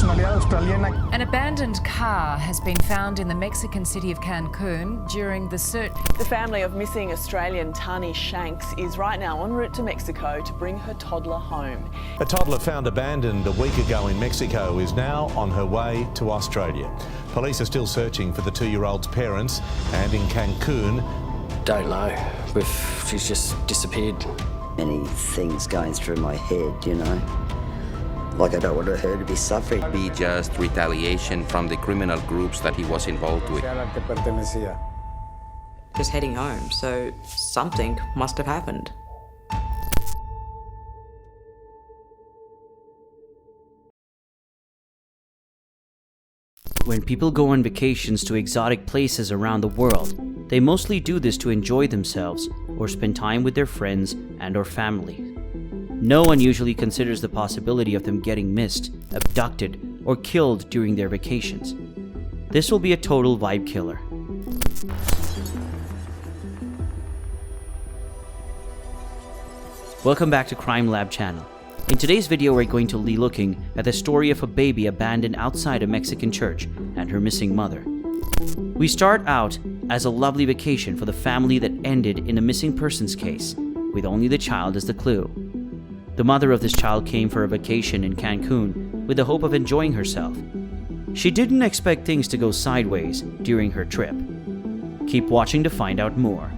nacionalidad australiana. An abandoned car has been found in the Mexican city of Cancun during the search. The family of missing Australian Tani Shanks is right now en route to Mexico to bring her toddler home. A toddler found abandoned a week ago in Mexico is now on her way to Australia. Police are still searching for the 2-year-old's parents, and in Cancun, don't know if she's just disappeared. Many things going through my head, you know. Like I don't want her to be suffering. Be just retaliation from the criminal groups that he was involved with. Just heading home, so something must have happened. When people go on vacations to exotic places around the world, they mostly do this to enjoy themselves or spend time with their friends and/or family. No one usually considers the possibility of them getting missed, abducted, or killed during their vacations. This will be a total vibe killer. Welcome back to Crime Lab channel. In today's video, we're going to be looking at the story of a baby abandoned outside a Mexican church and her missing mother. We start out as a lovely vacation for the family that ended in a missing persons case, with only the child as the clue. The mother of this child came for a vacation in Cancun with the hope of enjoying herself. She didn't expect things to go sideways during her trip. Keep watching to find out more.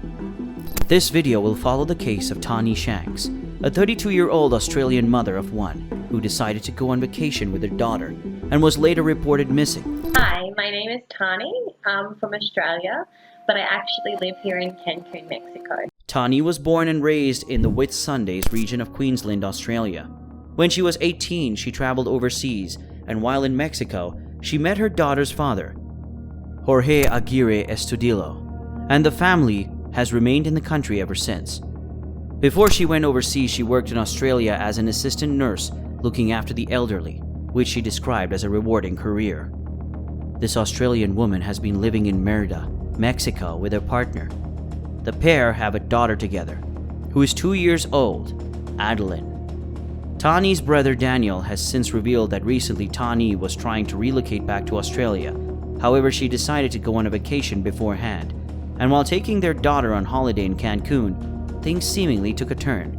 This video will follow the case of Tani Shanks, a 32-year-old Australian mother of one who decided to go on vacation with her daughter and was later reported missing. Hi, my name is Tani. I'm from Australia, but I actually live here in Cancun, Mexico. Tani was born and raised in the Whitsundays region of Queensland, Australia. When she was 18, she traveled overseas, and while in Mexico, she met her daughter's father, Jorge Aguirre Estudillo, and the family has remained in the country ever since. Before she went overseas, she worked in Australia as an assistant nurse looking after the elderly, which she described as a rewarding career. This Australian woman has been living in Merida, Mexico with her partner. The pair have a daughter together, who is 2 years old, Adeline. Tani's brother Daniel has since revealed that recently Tani was trying to relocate back to Australia. However, she decided to go on a vacation beforehand, and while taking their daughter on holiday in Cancun, things seemingly took a turn.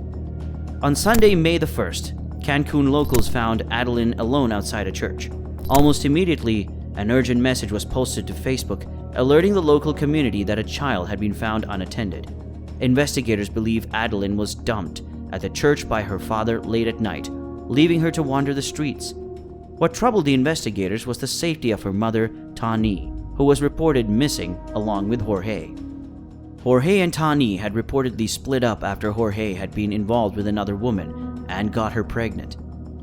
On Sunday, May the 1st, Cancun locals found Adeline alone outside a church. Almost immediately, an urgent message was posted to Facebook alerting the local community that a child had been found unattended. Investigators believe Adeline was dumped at the church by her father late at night, leaving her to wander the streets. What troubled the investigators was the safety of her mother, Tani, who was reported missing along with Jorge. Jorge and Tani had reportedly split up after Jorge had been involved with another woman and got her pregnant.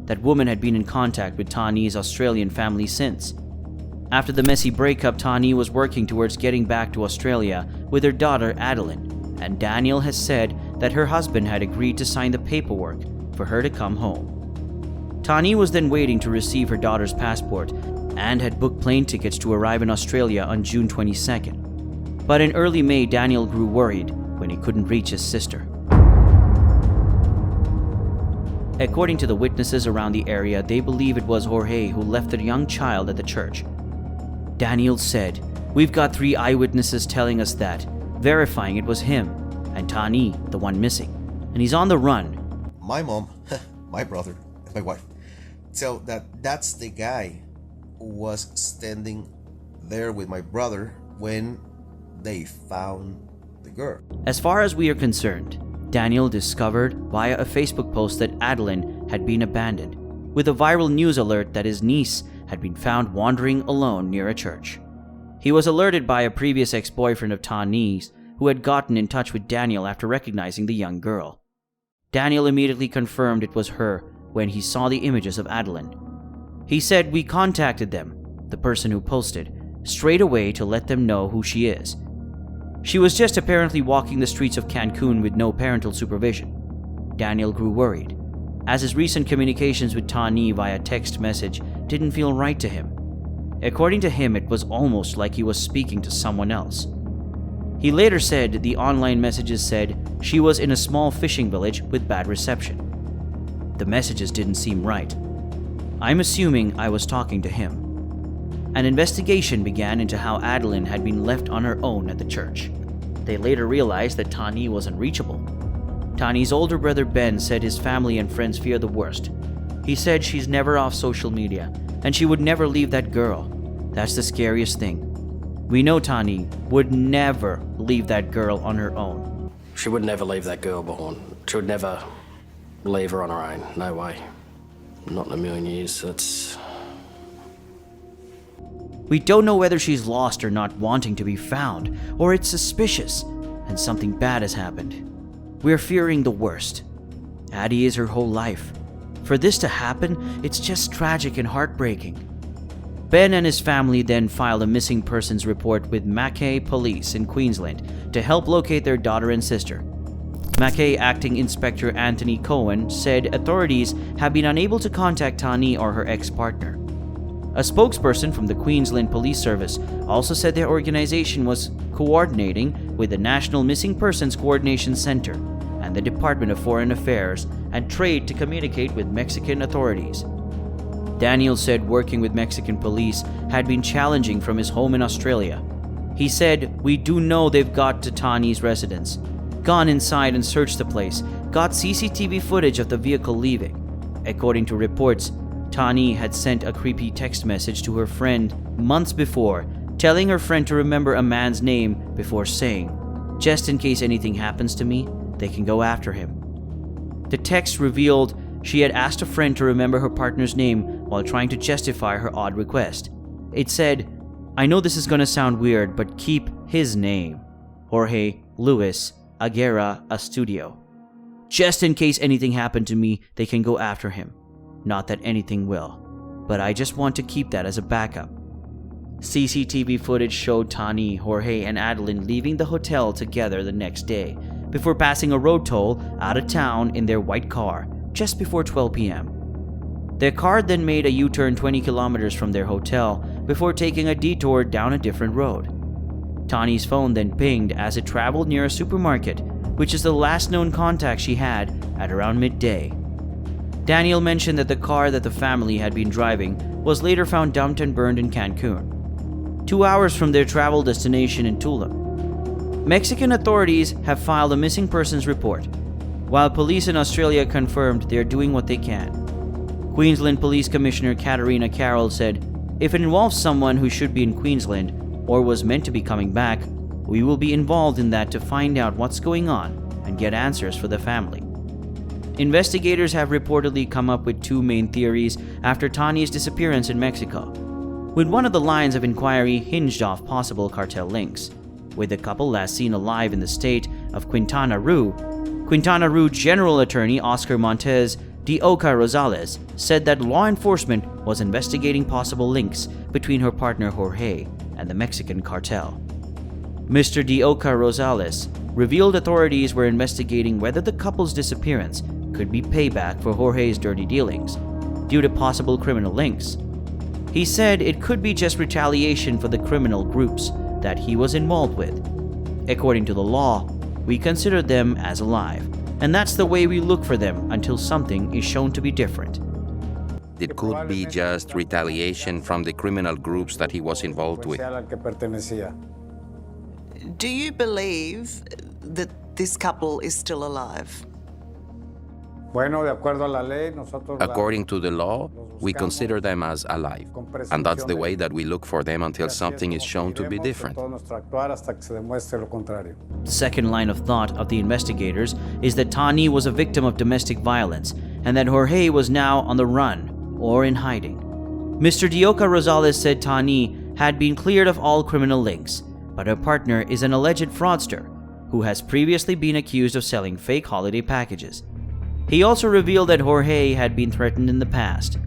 That woman had been in contact with Tani's Australian family since. After the messy breakup, Tani was working towards getting back to Australia with her daughter Adeline, and Daniel has said that her husband had agreed to sign the paperwork for her to come home. Tani was then waiting to receive her daughter's passport and had booked plane tickets to arrive in Australia on June 22nd. But in early May, Daniel grew worried when he couldn't reach his sister. According to the witnesses around the area, they believe it was Jorge who left the young child at the church. Daniel said, "We've got 3 eyewitnesses telling us that, verifying it was him, and Tani, the one missing, and he's on the run." My mom, my brother, and my wife tell that's the guy who was standing there with my brother when they found the girl. As far as we are concerned, Daniel discovered via a Facebook post that Adeline had been abandoned, with a viral news alert that his niece had been found wandering alone near a church. He was alerted by a previous ex-boyfriend of Tani's who had gotten in touch with Daniel after recognizing the young girl. Daniel immediately confirmed it was her when he saw the images of Adeline. He said, "We contacted them," the person who posted, "straight away to let them know who she is. She was just apparently walking the streets of Cancun with no parental supervision." Daniel grew worried, as his recent communications with Tani via text message didn't feel right to him. According to him, it was almost like he was speaking to someone else. He later said the online messages said she was in a small fishing village with bad reception. The messages didn't seem right. I'm assuming I was talking to him. An investigation began into how Adeline had been left on her own at the church. They later realized that Tani was unreachable. Tani's older brother Ben said his family and friends fear the worst. He said she's never off social media, and she would never leave that girl. That's the scariest thing. We know Tani would never leave that girl on her own. She would never leave that girl behind. She would never leave her on her own. No way. Not in a million years. We don't know whether she's lost or not wanting to be found, or it's suspicious and something bad has happened. We're fearing the worst. Addie is her whole life. For this to happen, it's just tragic and heartbreaking. Ben and his family then filed a missing persons report with Mackay Police in Queensland to help locate their daughter and sister. Mackay Acting Inspector Anthony Cohen said authorities have been unable to contact Tani or her ex-partner. A spokesperson from the Queensland Police Service also said their organization was coordinating with the National Missing Persons Coordination Center and the Department of Foreign Affairs and Trade to communicate with Mexican authorities. Daniel said working with Mexican police had been challenging from his home in Australia. He said, "We do know they've got to Tani's residence, gone inside and searched the place, got CCTV footage of the vehicle leaving." According to reports, Tani had sent a creepy text message to her friend months before, telling her friend to remember a man's name before saying, "Just in case anything happens to me, they can go after him." The text revealed she had asked a friend to remember her partner's name while trying to justify her odd request. It said, "I know this is gonna sound weird, but keep his name, Jorge Luis Aguera Astudio. Just in case anything happened to me, they can go after him. Not that anything will, but I just want to keep that as a backup." CCTV footage showed Tani, Jorge, and Adeline leaving the hotel together the next day before passing a road toll out of town in their white car just before 12 p.m. Their car then made a U-turn 20 kilometers from their hotel before taking a detour down a different road. Tani's phone then pinged as it traveled near a supermarket, which is the last known contact she had at around midday. Daniel mentioned that the car that the family had been driving was later found dumped and burned in Cancun, 2 hours from their travel destination in Tulum. Mexican authorities have filed a missing persons report, while police in Australia confirmed they are doing what they can. Queensland Police Commissioner Katarina Carroll said, "If it involves someone who should be in Queensland or was meant to be coming back, we will be involved in that to find out what's going on and get answers for the family." Investigators have reportedly come up with two main theories after Tani's disappearance in Mexico, with one of the lines of inquiry hinged off possible cartel links, with the couple last seen alive in the state of Quintana Roo. Quintana Roo General Attorney Oscar Montes de Oca Rosales said that law enforcement was investigating possible links between her partner Jorge and the Mexican cartel. Mr. de Oca Rosales revealed authorities were investigating whether the couple's disappearance could be payback for Jorge's dirty dealings due to possible criminal links. He said it could be just retaliation for the criminal groups that he was involved with. According to the law, we consider them as alive, and that's the way we look for them until something is shown to be different. It could be just retaliation from the criminal groups that he was involved with. Do you believe that this couple is still alive? According to the law, we consider them as alive, and that's the way that we look for them until something is shown to be different. The second line of thought of the investigators is that Tani was a victim of domestic violence and that Jorge was now on the run or in hiding. Mr. de Oca Rosales said Tani had been cleared of all criminal links, but her partner is an alleged fraudster who has previously been accused of selling fake holiday packages. He also revealed that Jorge had been threatened in the past.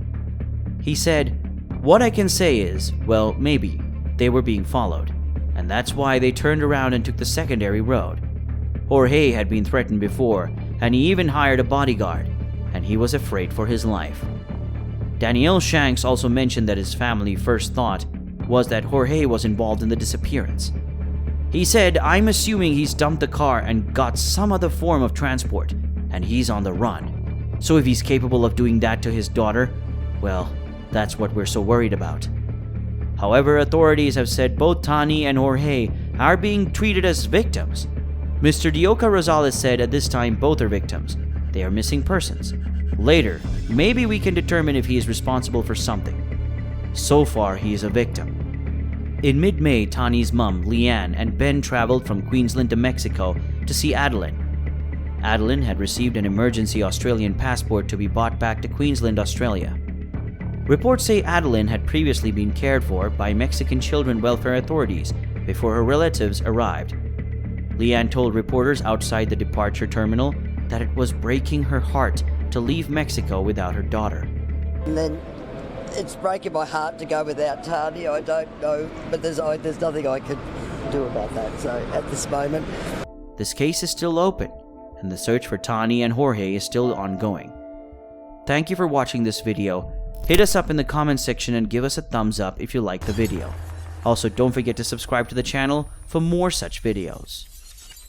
He said, "What I can say is, well, maybe, they were being followed, and that's why they turned around and took the secondary road. Jorge had been threatened before, and he even hired a bodyguard, and he was afraid for his life." Danielle Shanks also mentioned that his family first thought was that Jorge was involved in the disappearance. He said, "I'm assuming he's dumped the car and got some other form of transport, and he's on the run. So if he's capable of doing that to his daughter, well, That's what we're so worried about. However, authorities have said both Tani and Jorge are being treated as victims. Mr. Dioca Rosales said at this time both are victims. They are missing persons. Later, maybe we can determine if he is responsible for something. So far, he is a victim. In mid-May, Tani's mom, Leanne, and Ben traveled from Queensland to Mexico to see Adeline. Adeline had received an emergency Australian passport to be brought back to Queensland, Australia. Reports say Adeline had previously been cared for by Mexican children welfare authorities before her relatives arrived. Leanne told reporters outside the departure terminal that it was breaking her heart to leave Mexico without her daughter. And then it's breaking my heart to go without Tani. I don't know, but there's nothing I can do about that. So at this moment, this case is still open, and the search for Tani and Jorge is still ongoing. Thank you for watching this video. Hit us up in the comment section and give us a thumbs up if you like the video. Also, don't forget to subscribe to the channel for more such videos.